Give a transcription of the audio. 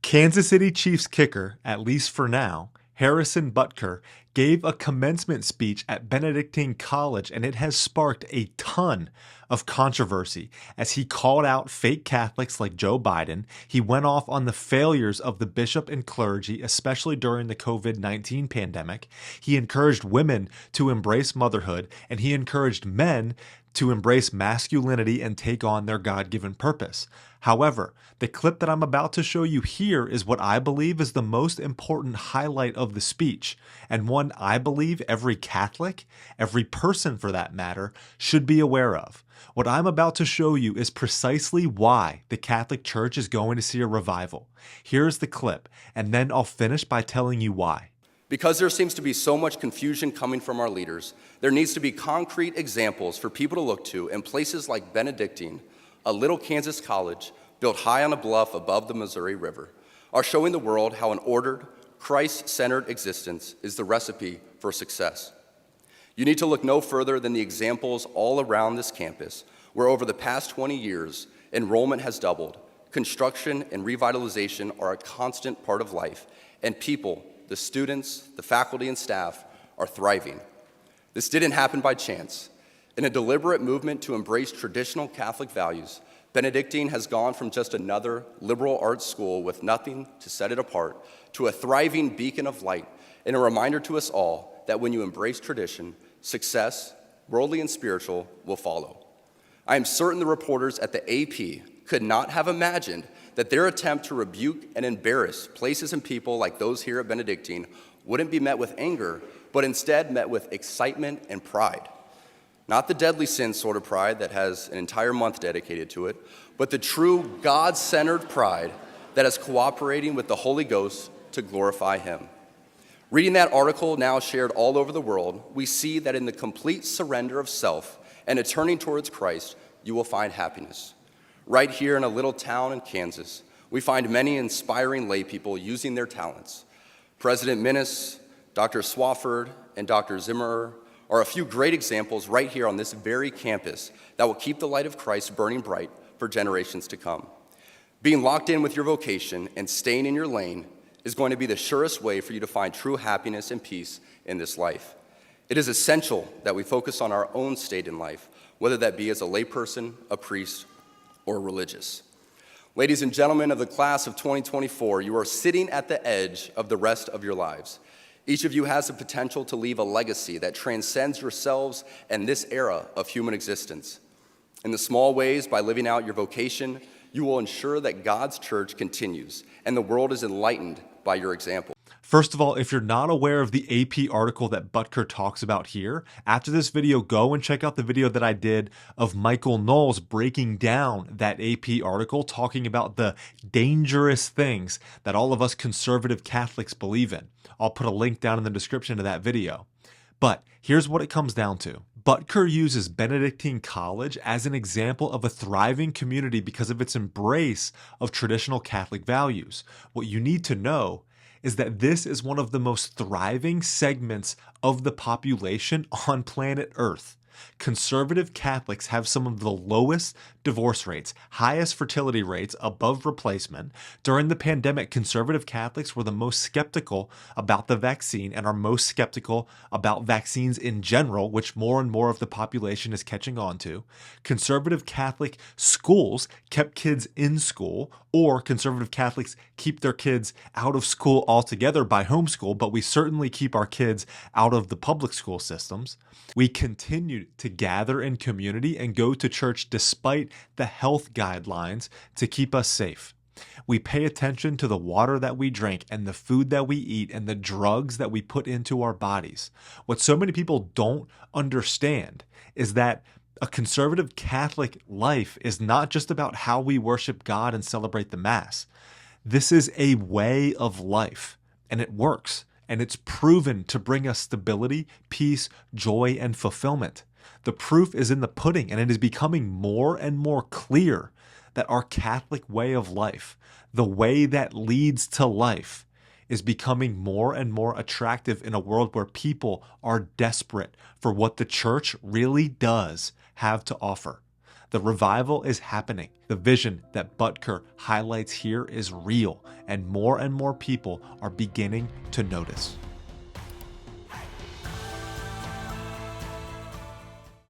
Kansas City Chiefs kicker, at least for now, Harrison Butker, gave a commencement speech at Benedictine College, and it has sparked a ton of controversy as he called out fake Catholics like Joe Biden. He went off on the failures of the bishop and clergy, especially during the COVID-19 pandemic. He encouraged women to embrace motherhood, and he encouraged men to embrace masculinity and take on their God-given purpose. However, the clip that I'm about to show you here is what I believe is the most important highlight of the speech, and one I believe every Catholic, every person for that matter, should be aware of. What I'm about to show you is precisely why the Catholic Church is going to see a revival. Here's the clip, and then I'll finish by telling you why. Because there seems to be so much confusion coming from our leaders, there needs to be concrete examples for people to look to in places like Benedictine, a little Kansas college built high on a bluff above the Missouri River, are showing the world how an ordered, Christ-centered existence is the recipe for success. You need to look no further than the examples all around this campus, where over the past 20 years, enrollment has doubled, construction and revitalization are a constant part of life, and people, the students, the faculty, and staff are thriving. This didn't happen by chance. In a deliberate movement to embrace traditional Catholic values, Benedictine has gone from just another liberal arts school with nothing to set it apart to a thriving beacon of light and a reminder to us all that when you embrace tradition, success, worldly and spiritual, will follow. I am certain the reporters at the AP could not have imagined that their attempt to rebuke and embarrass places and people like those here at Benedictine wouldn't be met with anger, but instead met with excitement and pride. Not the deadly sin sort of pride that has an entire month dedicated to it, but the true God-centered pride that is cooperating with the Holy Ghost to glorify Him. Reading that article now shared all over the world, we see that in the complete surrender of self and a turning towards Christ, you will find happiness. Right here in a little town in Kansas, we find many inspiring lay people using their talents. President Minnis, Dr. Swafford, and Dr. Zimmerer are a few great examples right here on this very campus that will keep the light of Christ burning bright for generations to come. Being locked in with your vocation and staying in your lane is going to be the surest way for you to find true happiness and peace in this life. It is essential that we focus on our own state in life, whether that be as a layperson, a priest, or religious. Ladies and gentlemen of the class of 2024, you are sitting at the edge of the rest of your lives. Each of you has the potential to leave a legacy that transcends yourselves and this era of human existence. In the small ways, by living out your vocation, you will ensure that God's church continues and the world is enlightened by your example. First of all, if you're not aware of the AP article that Butker talks about here, after this video, go and check out the video that I did of Michael Knowles breaking down that AP article, talking about the dangerous things that all of us conservative Catholics believe in. I'll put a link down in the description to that video. But here's what it comes down to. Butker uses Benedictine College as an example of a thriving community because of its embrace of traditional Catholic values. What you need to know is that this is one of the most thriving segments of the population on planet Earth. Conservative Catholics have some of the lowest divorce rates, highest fertility rates above replacement. During the pandemic, conservative Catholics were the most skeptical about the vaccine and are most skeptical about vaccines in general, which more and more of the population is catching on to. Conservative Catholic schools kept kids in school, or conservative Catholics keep their kids out of school altogether by homeschool, but we certainly keep our kids out of the public school systems. We continued to gather in community and go to church despite the health guidelines to keep us safe. We pay attention to the water that we drink and the food that we eat and the drugs that we put into our bodies. What so many people don't understand is that a conservative Catholic life is not just about how we worship God and celebrate the Mass. This is a way of life, and it works, and it's proven to bring us stability, peace, joy, and fulfillment. The proof is in the pudding, and it is becoming more and more clear that our Catholic way of life, the way that leads to life, is becoming more and more attractive in a world where people are desperate for what the church really does have to offer. The revival is happening. The vision that Butker highlights here is real, and more people are beginning to notice.